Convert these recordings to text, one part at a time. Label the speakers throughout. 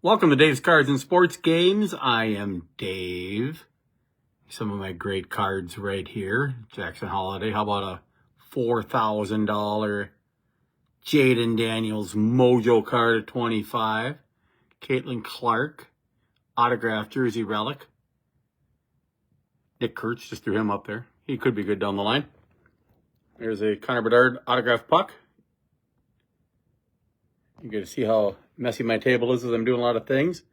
Speaker 1: Welcome to Dave's Cards and Sports Games. I am Dave. Some of my great cards right here. Jackson Holiday. How about a $4,000 Jaden Daniels Mojo card at 25. Caitlin Clark autographed jersey relic. Nick Kurtz just threw him up there. He could be good down the line. There's a Connor Bedard autographed puck. You get to see how messy my table is as I'm doing a lot of things.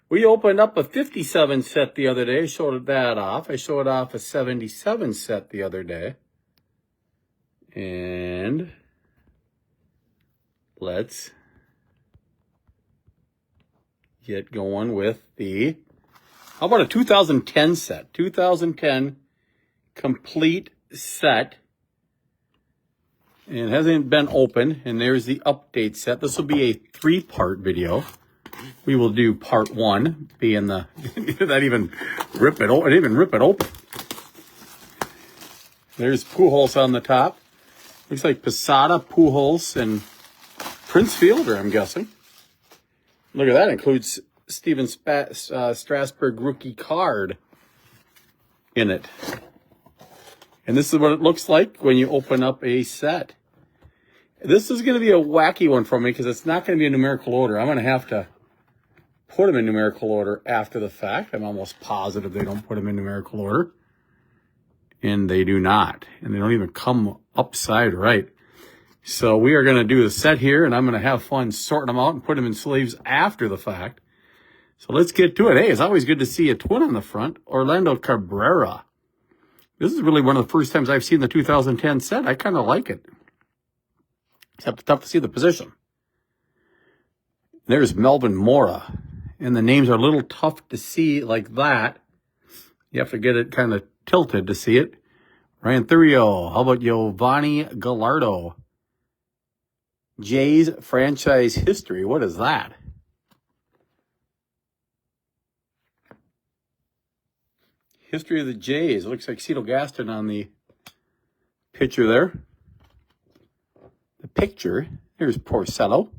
Speaker 1: We opened up a 57 set the other day. Showed that off. I showed off a 77 set the other day. And let's get going with the... How about a 2010 set? 2010 complete set. And it hasn't been open. And there's the update set. This will be a 3-part video. We will do part 1, being the... Did that even rip it open? I didn't even rip it open. There's Pujols on the top. Looks like Posada, Pujols, and Prince Fielder, I'm guessing. Look at that. It includes Steven Strasburg rookie card in it. And this is what it looks like when you open up a set. This is going to be a wacky one for me because it's not going to be a numerical order. I'm going to have to put them in numerical order after the fact. I'm almost positive they don't put them in numerical order. And they do not. And they don't even come upside right. So we are going to do the set here, and I'm going to have fun sorting them out and put them in sleeves after the fact. So let's get to it. Hey, it's always good to see a twin on the front. Orlando Cabrera. This is really one of the first times I've seen the 2010 set. I kind of like it. Except it's tough to see the position. There's Melvin Mora. And the names are a little tough to see like that. You have to get it kind of tilted to see it. Ryan Thurio. How about Giovanni Gallardo? Jays franchise history. What is that? History of the Jays. It looks like Cito Gaston on the picture there. The picture. Here's Porcello.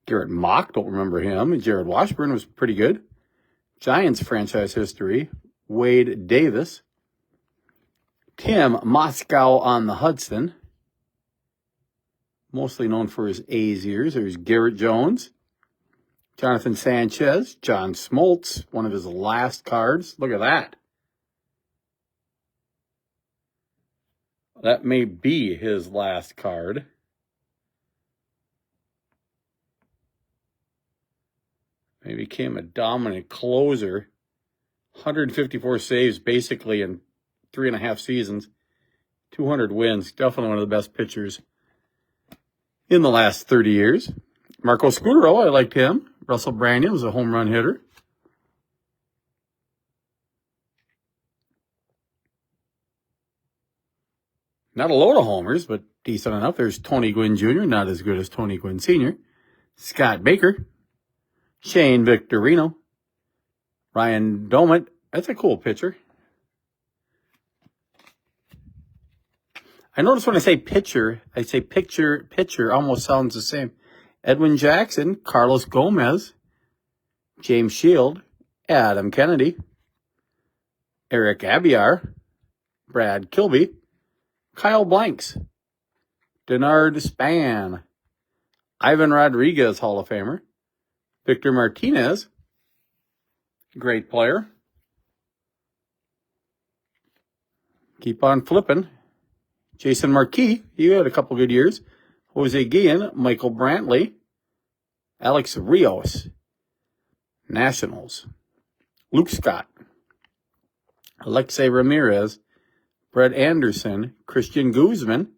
Speaker 1: Garrett Mock. Don't remember him. And Jared Washburn was pretty good. Giants franchise history. Wade Davis. Tim Moscow on the Hudson. Mostly known for his A's years. There's Garrett Jones. Jonathan Sanchez. John Smoltz. One of his last cards. Look at that. That may be his last card. He became a dominant closer. 154 saves basically in 3.5 seasons. 200 wins. Definitely one of the best pitchers in the last 30 years. Marco Scutaro, I liked him. Russell Brandon was a home run hitter. Not a load of homers, but decent enough. There's Tony Gwynn Jr., not as good as Tony Gwynn Sr. Scott Baker. Shane Victorino. Ryan Domit. That's a cool pitcher. I notice when I say pitcher, I say pitcher almost sounds the same. Edwin Jackson, Carlos Gomez, James Shield, Adam Kennedy, Eric Abiar, Brad Kilby, Kyle Blanks, Denard Span, Ivan Rodriguez, Hall of Famer, Victor Martinez, great player. Keep on flipping. Jason Marquis, he had a couple good years. Jose Guillen, Michael Brantley, Alex Rios, Nationals, Luke Scott, Alexei Ramirez, Brett Anderson, Christian Guzman,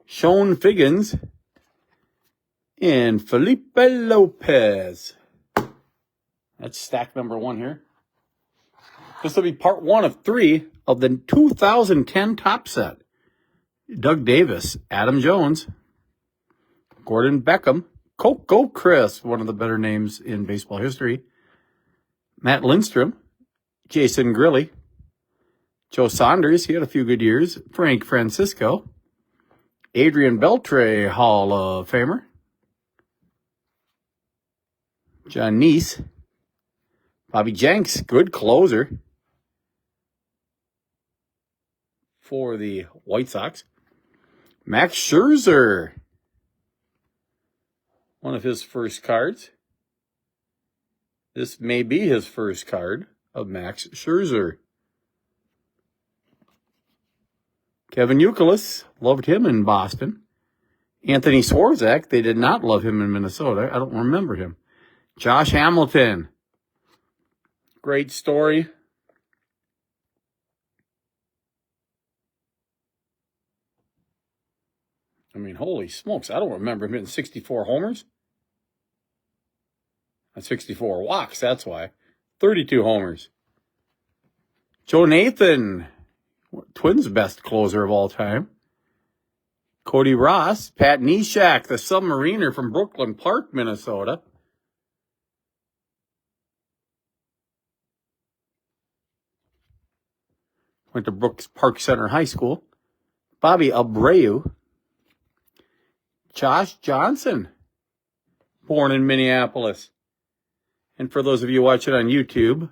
Speaker 1: Sean Figgins, and Felipe Lopez. That's stack number 1 here. This will be part 1 of 3 of the 2010 top set. Doug Davis, Adam Jones, Gordon Beckham, Coco Chris, one of the better names in baseball history, Matt Lindstrom, Jason Grilli, Joe Saunders, he had a few good years, Frank Francisco, Adrian Beltre, Hall of Famer, John Neese. Bobby Jenks, good closer for the White Sox. Max Scherzer, one of his first cards. This may be his first card of Max Scherzer. Kevin Youkilis, loved him in Boston. Anthony Swarzak, they did not love him in Minnesota. I don't remember him. Josh Hamilton, great story. I mean, holy smokes, I don't remember him hitting 64 homers. Not 64 walks, that's why. 32 homers. Joe Nathan, Twins' best closer of all time. Cody Ross, Pat Neshek, the submariner from Brooklyn Park, Minnesota. Went to Brooks Park Center High School. Bobby Abreu. Josh Johnson, born in Minneapolis. And for those of you watching on YouTube,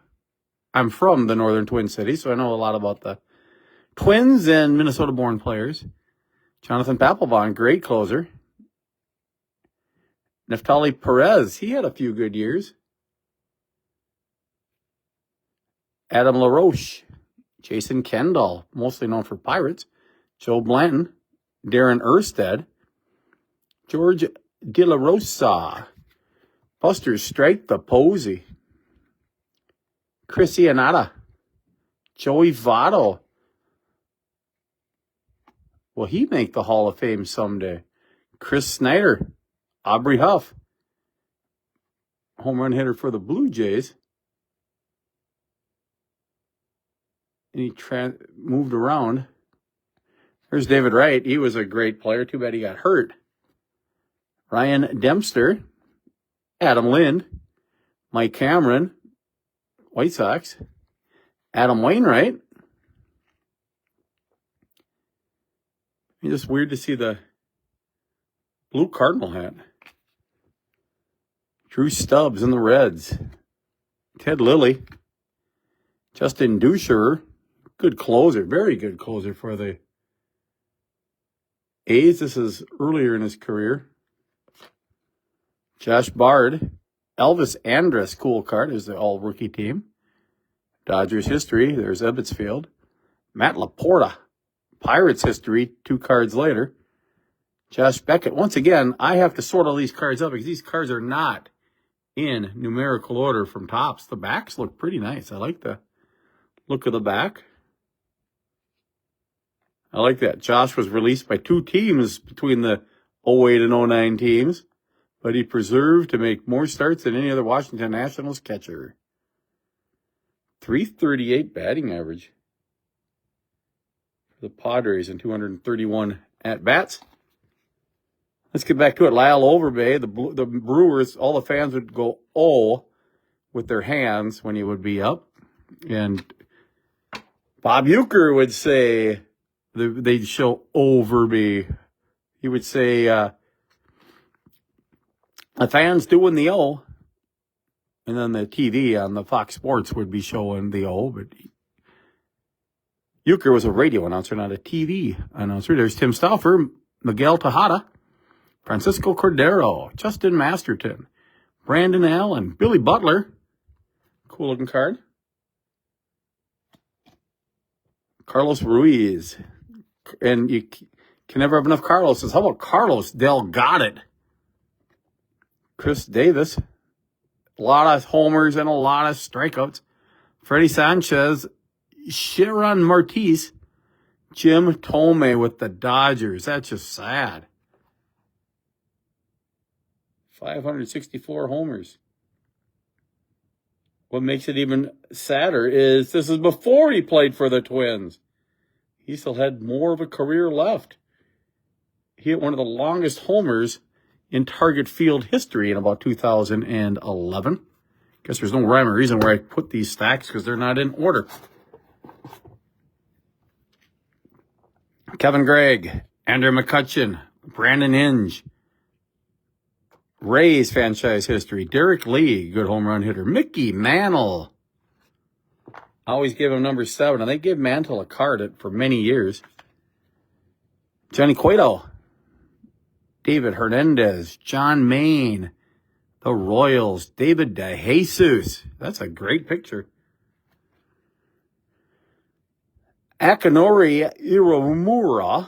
Speaker 1: I'm from the Northern Twin Cities, so I know a lot about the Twins and Minnesota-born players. Jonathan Papelbon, great closer. Neftali Perez, he had a few good years. Adam LaRoche, Jason Kendall, mostly known for Pirates. Joe Blanton, Darren Erstad, George De La Rosa, Buster Strike the Posey, Chris Iannetta, Joey Votto. Will he make the Hall of Fame someday? Chris Snyder, Aubrey Huff, home run hitter for the Blue Jays. And he moved around. There's David Wright. He was a great player. Too bad he got hurt. Ryan Dempster, Adam Lind, Mike Cameron, White Sox, Adam Wainwright. It's just weird to see the blue Cardinal hat. Drew Stubbs in the Reds. Ted Lilly. Justin Duscher. Good closer. Very good closer for the A's. This is earlier in his career. Josh Bard. Elvis Andrus, cool card. Is the all-rookie team. Dodgers history. There's Ebbets Field. Matt Laporta. Pirates history, 2 cards later. Josh Beckett. Once again, I have to sort all these cards up because these cards are not in numerical order from tops. The backs look pretty nice. I like the look of the back. I like that. Josh was released by 2 teams between the 08 and 09 teams, but he preserved to make more starts than any other Washington Nationals catcher. .338 batting average for the Padres in 231 at-bats. Let's get back to it. Lyle Overbay, the Brewers, all the fans would go, oh, with their hands when he would be up. And Bob Uecker would say, they'd show Overby. He would say, the fans doing the O. And then the TV on the Fox Sports would be showing the O. But Uecker was a radio announcer, not a TV announcer. There's Tim Stauffer, Miguel Tejada, Francisco Cordero, Justin Masterton, Brandon Allen, Billy Butler. Cool looking card. Carlos Ruiz. And you can never have enough Carloses. How about Carlos Delgado? Chris Davis. A lot of homers and a lot of strikeouts. Freddie Sanchez. Sharon Martis. Jim Thome with the Dodgers. That's just sad. 564 homers. What makes it even sadder is this is before he played for the Twins. He still had more of a career left. He hit one of the longest homers in Target Field history in about 2011. Guess there's no rhyme or reason where I put these stacks because they're not in order. Kevin Gregg, Andrew McCutchen, Brandon Inge, Rays franchise history. Derek Lee, good home run hitter. Mickey Mantle. Always give him number 7, and they gave Mantle a card for many years. Johnny Cueto. David Hernandez. John Mayne. The Royals. David DeJesus. That's a great picture. Akinori Iromura.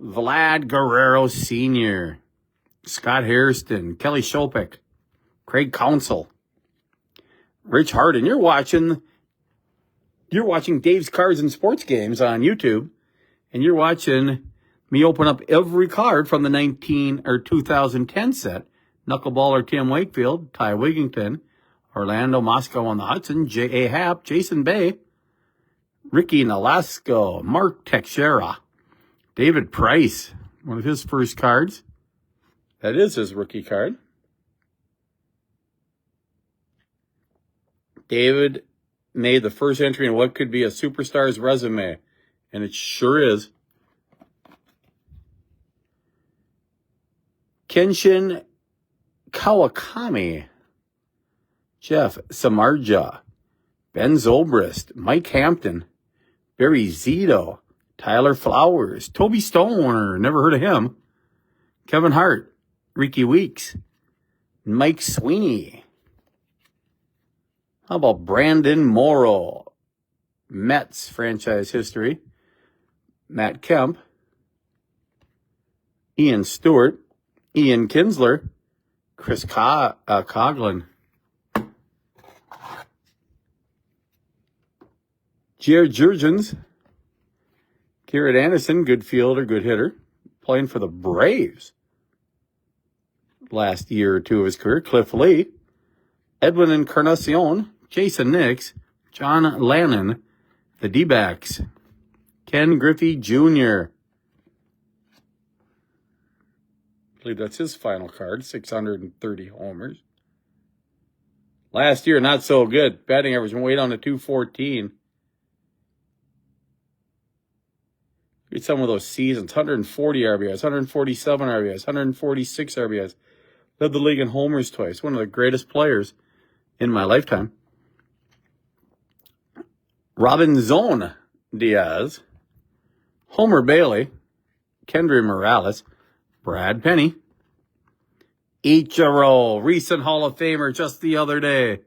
Speaker 1: Vlad Guerrero Sr., Scott Hairston, Kelly Shopek, Craig Counsell, Rich Harden. You're watching Dave's Cards and Sports Games on YouTube, and you're watching me open up every card from the 2010 set. Knuckleballer Tim Wakefield, Ty Wigington, Orlando Moscow on the Hudson, J.A. Happ, Jason Bay, Ricky Nolasco, Mark Teixeira, David Price, one of his first cards. That is his rookie card. David made the first entry in what could be a superstar's resume, and it sure is. Kenshin Kawakami, Jeff Samardzija, Ben Zobrist, Mike Hampton, Barry Zito, Tyler Flowers, Toby Stoner, never heard of him, Kevin Hart, Ricky Weeks, Mike Sweeney. How about Brandon Morrow, Mets franchise history, Matt Kemp, Ian Stewart, Ian Kinsler, Chris Coughlin, Jared Jurgens, Garrett Anderson, good fielder, good hitter, playing for the Braves last year or two of his career. Cliff Lee, Edwin Encarnacion, Jason Nix, John Lannon, the D-backs, Ken Griffey Jr. I believe that's his final card, 630 homers. Last year, not so good. Batting average way down to 214. Read some of those seasons, 140 RBIs, 147 RBIs, 146 RBIs. Led the league in homers twice. One of the greatest players in my lifetime. Robinson Diaz, Homer Bailey, Kendry Morales, Brad Penny, Ichiro, recent Hall of Famer just the other day.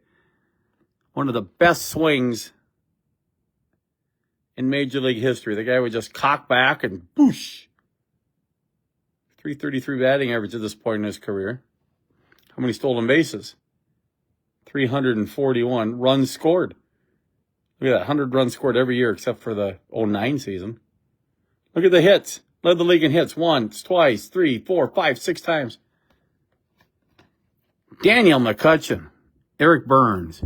Speaker 1: One of the best swings in Major League history. The guy would just cock back and boosh. 333 batting average at this point in his career. How many stolen bases? 341 runs scored. Look at that, 100 runs scored every year except for the 09 season. Look at the hits. Led the league in hits once, twice, 3, 4, 5, 6 times. Daniel McCutcheon, Eric Burns,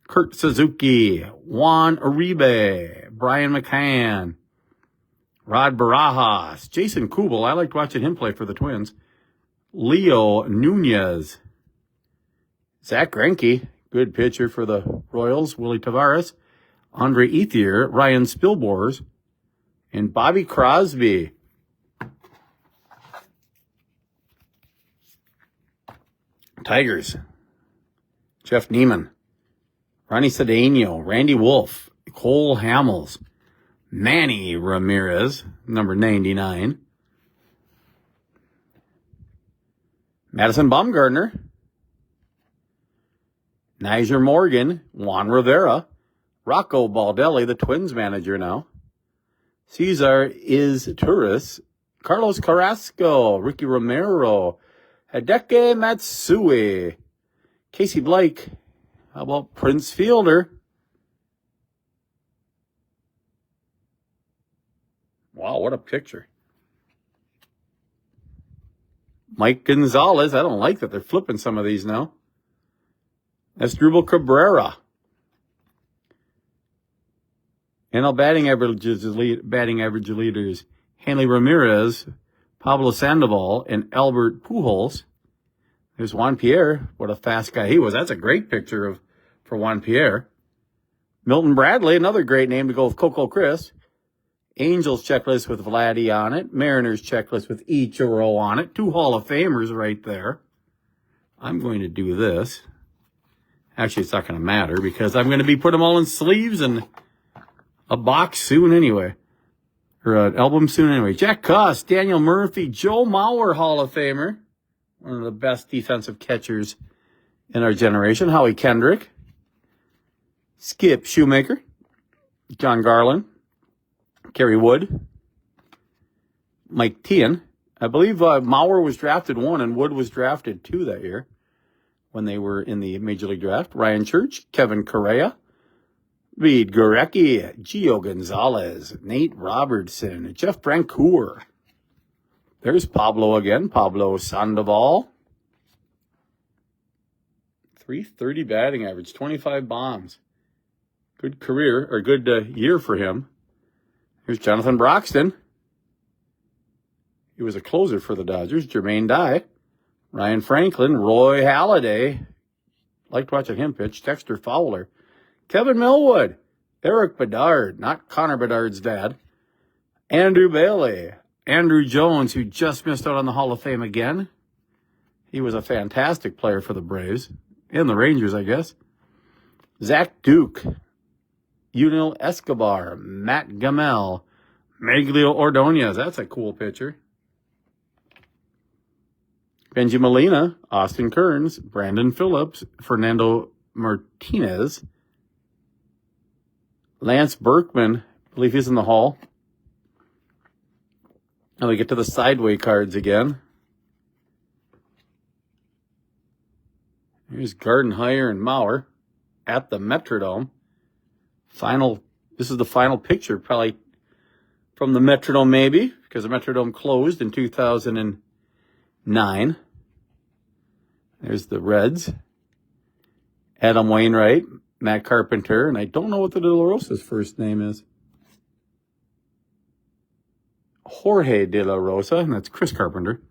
Speaker 1: Kurt Suzuki, Juan Uribe, Brian McCann, Rod Barajas, Jason Kubel. I liked watching him play for the Twins. Leo Nunez, Zach Greinke, good pitcher for the Royals. Willie Tavares, Andre Ethier, Ryan Spilbors, and Bobby Crosby. Tigers, Jeff Neiman, Ronnie Cedeno, Randy Wolf, Cole Hamels, Manny Ramirez, number 99, Madison Bumgarner, Nyjer Morgan, Juan Rivera, Rocco Baldelli, the Twins manager now, Cesar Izturis, Carlos Carrasco, Ricky Romero, Hideki Matsui, Casey Blake. How about Prince Fielder? Wow, what a picture. Mike Gonzalez. I don't like that they're flipping some of these now. Asdrubal Cabrera. NL batting average leaders, Hanley Ramirez, Pablo Sandoval, and Albert Pujols. There's Juan Pierre. What a fast guy he was. That's a great picture for Juan Pierre. Milton Bradley, another great name to go with Coco Chris. Angels checklist with Vladdy on it. Mariners checklist with Ichiro on it. 2 Hall of Famers right there. I'm going to do this. Actually, it's not going to matter because I'm going to be putting them all in sleeves and a box soon anyway. Or an album soon anyway. Jack Cuss, Daniel Murphy, Joe Mauer, Hall of Famer. One of the best defensive catchers in our generation. Howie Kendrick. Skip Shoemaker. John Garland. Kerry Wood. Mike Tian. I believe Mauer was drafted 1 and Wood was drafted 2 that year when they were in the Major League Draft. Ryan Church. Kevin Correa. Reed Gurecki, Gio Gonzalez, Nate Robertson, Jeff Francoeur. There's Pablo again, Pablo Sandoval. 330 batting average, 25 bombs. Good career, or good year for him. Here's Jonathan Broxton. He was a closer for the Dodgers. Jermaine Dye, Ryan Franklin, Roy Halladay. Liked watching him pitch. Dexter Fowler. Kevin Millwood, Eric Bedard, not Connor Bedard's dad, Andrew Bailey, Andrew Jones, who just missed out on the Hall of Fame again. He was a fantastic player for the Braves, and the Rangers, I guess. Zach Duke, Yunil Escobar, Matt Gamel, Maglio Ordonez, that's a cool pitcher. Benji Molina, Austin Kearns, Brandon Phillips, Fernando Martinez, Lance Berkman, I believe he's in the Hall. And we get to the sideway cards again. Here's Gardenhire and Mauer at the Metrodome. This is the final picture, probably from the Metrodome maybe, because the Metrodome closed in 2009. There's the Reds. Adam Wainwright. Matt Carpenter, and I don't know what the De La Rosa's first name is. Jorge De La Rosa, and that's Chris Carpenter.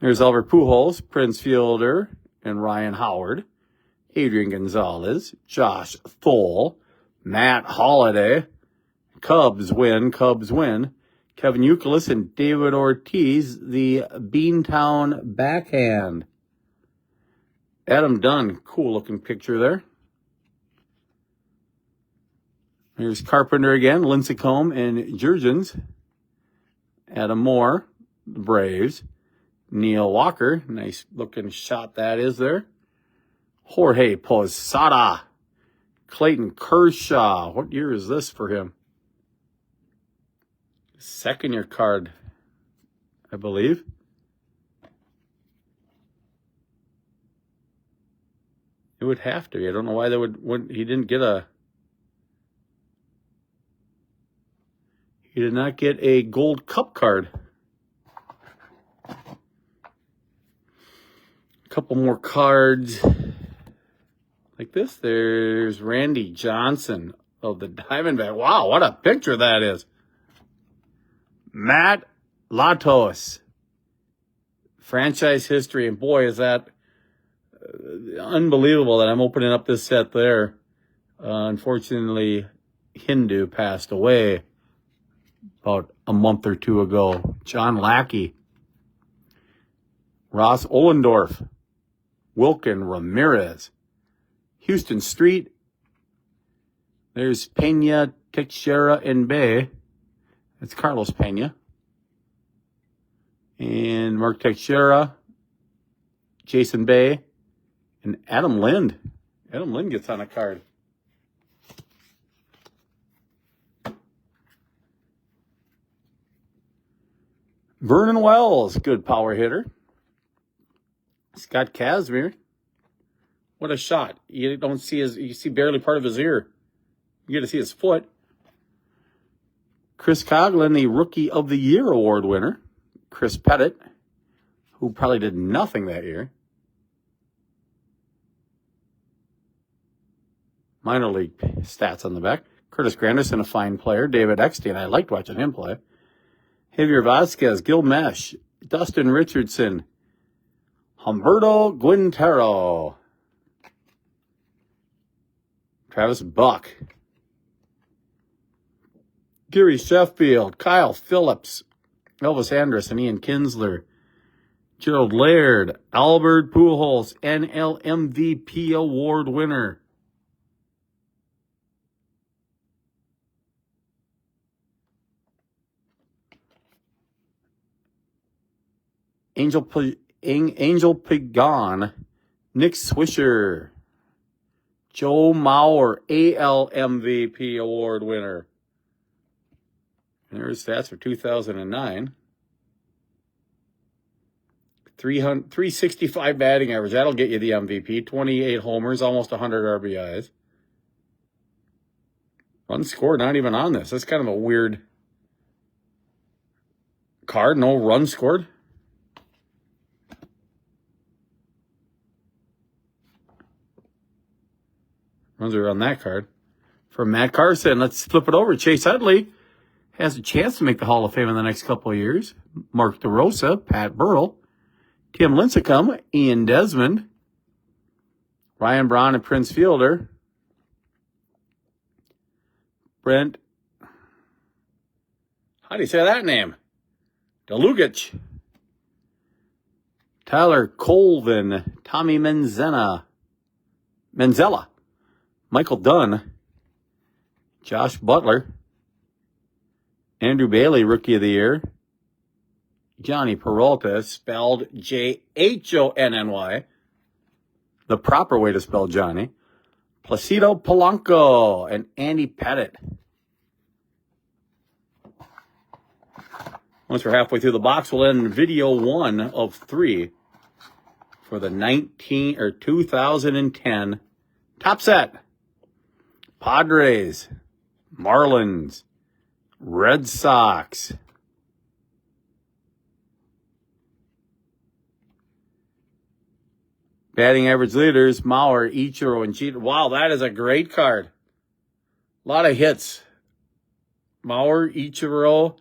Speaker 1: There's Albert Pujols, Prince Fielder, and Ryan Howard. Adrian Gonzalez, Josh Thole, Matt Holliday. Cubs win. Kevin Youkilis and David Ortiz, the Beantown backhand. Adam Dunn, cool looking picture there. Here's Carpenter again, Lincecum and Jurgens. Adam Moore, the Braves. Neil Walker, nice looking shot that is there. Jorge Posada. Clayton Kershaw. What year is this for him? Second year card, I believe. It would have to be. I don't know why he didn't get a... He did not get a Gold Cup card. A couple more cards like this. There's Randy Johnson of the Diamondback. Wow, what a picture that is. Matt Latos. Franchise history. And boy, is that unbelievable that I'm opening up this set there. Unfortunately, Hindu passed away about a month or 2 ago. John Lackey. Ross Ollendorf. Wilkin Ramirez. Houston Street. There's Pena, Teixeira, and Bay. That's Carlos Pena. And Mark Teixeira. Jason Bay. And Adam Lind. Adam Lind gets on a card. Vernon Wells, good power hitter. Scott Kazmir. What a shot. You don't see you see barely part of his ear. You get to see his foot. Chris Coughlin, the Rookie of the Year award winner. Chris Pettit, who probably did nothing that year. Minor league stats on the back. Curtis Granderson, a fine player. David Eckstein, I liked watching him play. Javier Vasquez, Gil Mesh, Dustin Richardson, Humberto Guintero, Travis Buck, Gary Sheffield, Kyle Phillips, Elvis Andrus, and Ian Kinsler, Gerald Laird, Albert Pujols, NL MVP award winner. Angel Pagan, Nick Swisher, Joe Mauer, AL MVP award winner. And there's stats for 2009. 365 batting average. That'll get you the MVP. 28 homers, almost 100 RBIs. Runs scored, not even on this. That's kind of a weird card. No runs scored. Runs are on that card. For Matt Carson, let's flip it over. Chase Utley has a chance to make the Hall of Fame in the next couple of years. Mark DeRosa, Pat Burrell, Tim Lincecum, Ian Desmond, Ryan Braun and Prince Fielder, Brent, how do you say that name? Delugic, Tyler Colvin, Tommy Menzella, Michael Dunn, Josh Butler, Andrew Bailey, Rookie of the Year, Johnny Peralta, spelled J-H-O-N-N-Y, the proper way to spell Johnny, Placido Polanco, and Andy Pettit. Once we're halfway through the box, we'll end video 1 of 3 for the 2010 top set. Padres, Marlins, Red Sox, batting average leaders, Mauer, Ichiro, and Jeter. Wow, that is a great card. A lot of hits. Mauer, Ichiro,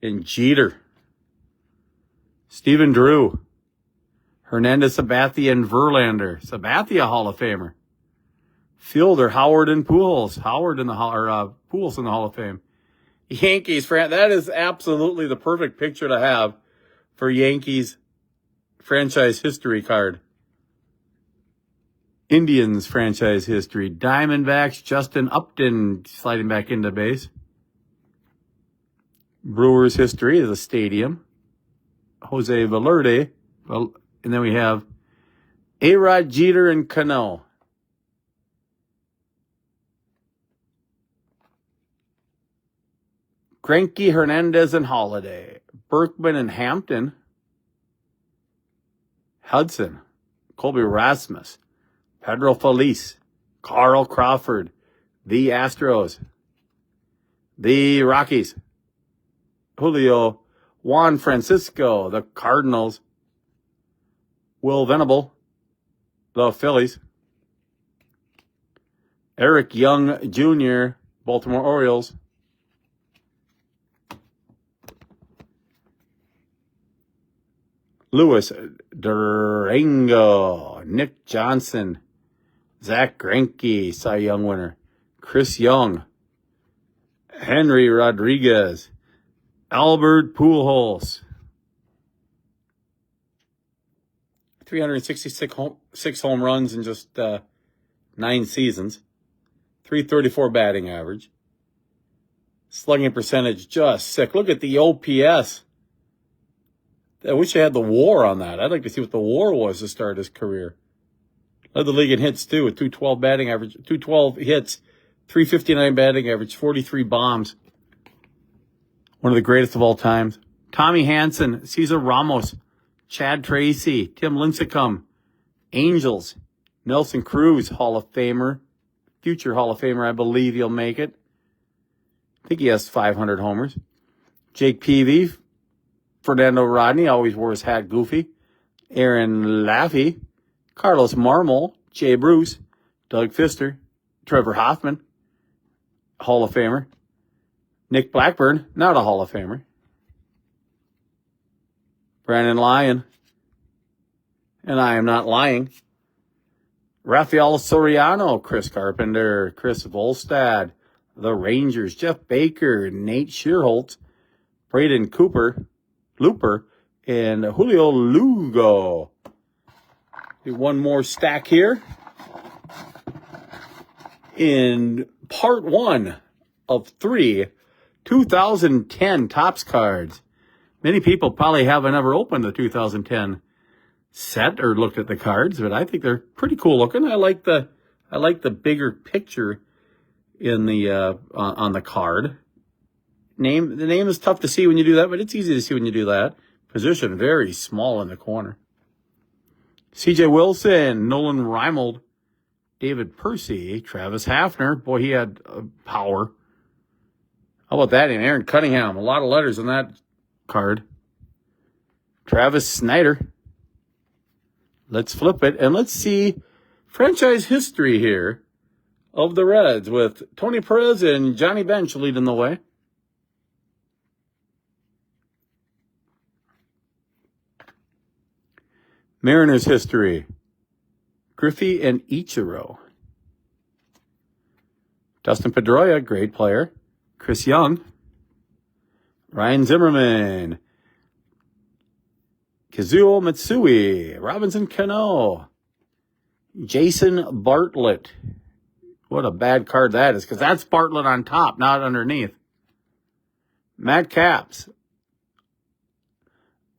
Speaker 1: and Jeter. Stephen Drew, Hernandez, Sabathia, and Verlander. Sabathia, Hall of Famer. Fielder, Howard, and Pujols. Pujols in the Hall of Fame. Yankees, that is absolutely the perfect picture to have for Yankees franchise history card. Indians franchise history. Diamondbacks, Justin Upton sliding back into base. Brewers history is a stadium. Jose Valerde. And then we have A-Rod, Jeter, and Cano. Greinke, Hernandez, and Holiday. Berkman and Hampton. Hudson. Colby Rasmus. Pedro Feliz. Carl Crawford. The Astros. The Rockies. Julio. Juan Francisco. The Cardinals. Will Venable. The Phillies. Eric Young Jr. Baltimore Orioles. Luis Durango, Nick Johnson, Zach Greinke, Cy Young winner, Chris Young, Henry Rodriguez, Albert Pujols, 366 home runs in just 9 seasons, 334 batting average, slugging percentage just sick. Look at the OPS. I wish I had the WAR on that. I'd like to see what the WAR was to start his career. Led the league in hits, too, with 212 batting average, 212 hits, 359 batting average, 43 bombs. One of the greatest of all times. Tommy Hanson, Cesar Ramos, Chad Tracy, Tim Lincecum, Angels, Nelson Cruz, Hall of Famer, future Hall of Famer, I believe he'll make it. I think he has 500 homers. Jake Peavy, Fernando Rodney, always wore his hat goofy. Aaron Laffey, Carlos Marmol, Jay Bruce, Doug Fister, Trevor Hoffman, Hall of Famer. Nick Blackburn, not a Hall of Famer. Brandon Lyon, and I am not lying. Rafael Soriano, Chris Carpenter, Chris Volstad, the Rangers, Jeff Baker, Nate Shearholtz, Braden Looper, and Julio Lugo. Do one more stack here. In part 1 of 3 2010 Topps cards. Many people probably haven't ever opened the 2010 set or looked at the cards, but I think they're pretty cool looking. I like the bigger picture in the on the card. The name is tough to see when you do that, but it's easy to see when you do that. Position very small in the corner. C.J. Wilson, Nolan Reimold, David Percy, Travis Hafner. Boy, he had power. How about that? And Aaron Cunningham. A lot of letters on that card. Travis Snyder. Let's flip it and let's see franchise history here of the Reds with Tony Perez and Johnny Bench leading the way. Mariners history. Griffey and Ichiro. Dustin Pedroia, great player. Chris Young. Ryan Zimmerman. Kazuo Matsui. Robinson Cano. Jason Bartlett. What a bad card that is, because that's Bartlett on top, not underneath. Matt Capps.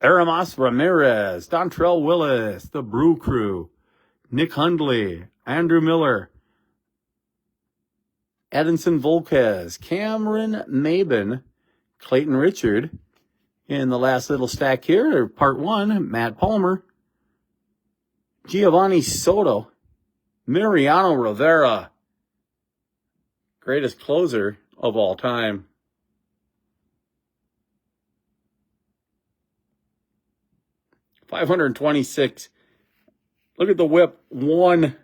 Speaker 1: Aramas Ramirez. Dontrell Willis. The Brew Crew. Nick Hundley. Andrew Miller. Edinson Volquez. Cameron Maben. Clayton Richard. In the last little stack here, part 1, Matt Palmer. Giovanni Soto. Mariano Rivera. Greatest closer of all time. .526. Look at the whip. 1.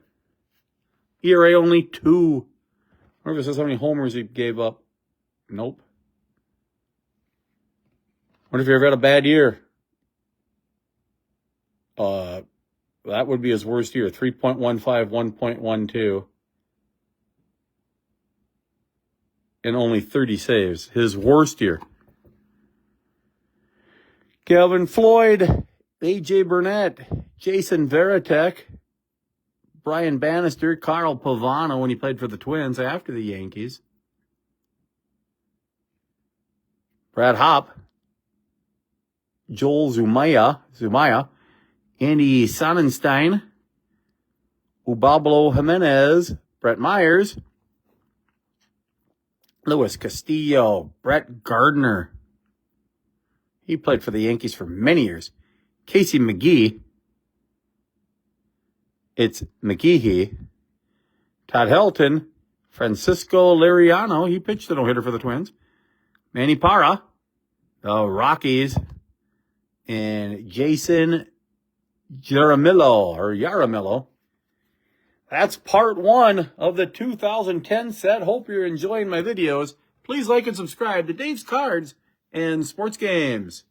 Speaker 1: ERA only 2. I wonder if it says how many homers he gave up. Nope. Wonder if he ever had a bad year. That would be his worst year. 3.15, 1.12. And only 30 saves. His worst year. Calvin Floyd. A.J. Burnett. Jason Varitek. Brian Bannister. Carl Pavano when he played for the Twins after the Yankees. Brad Hopp. Joel Zumaya, Andy Sonnenstein, Ubablo Jimenez, Brett Myers, Luis Castillo, Brett Gardner. He played for the Yankees for many years. Casey McGee. It's McGehee. Todd Helton, Francisco Liriano. He pitched a no-hitter for the Twins. Manny Parra, the Rockies. And Jason Yaramillo. That's part 1 of the 2010 set. Hope you're enjoying my videos. Please like and subscribe to Dave's Cards and Sports Games.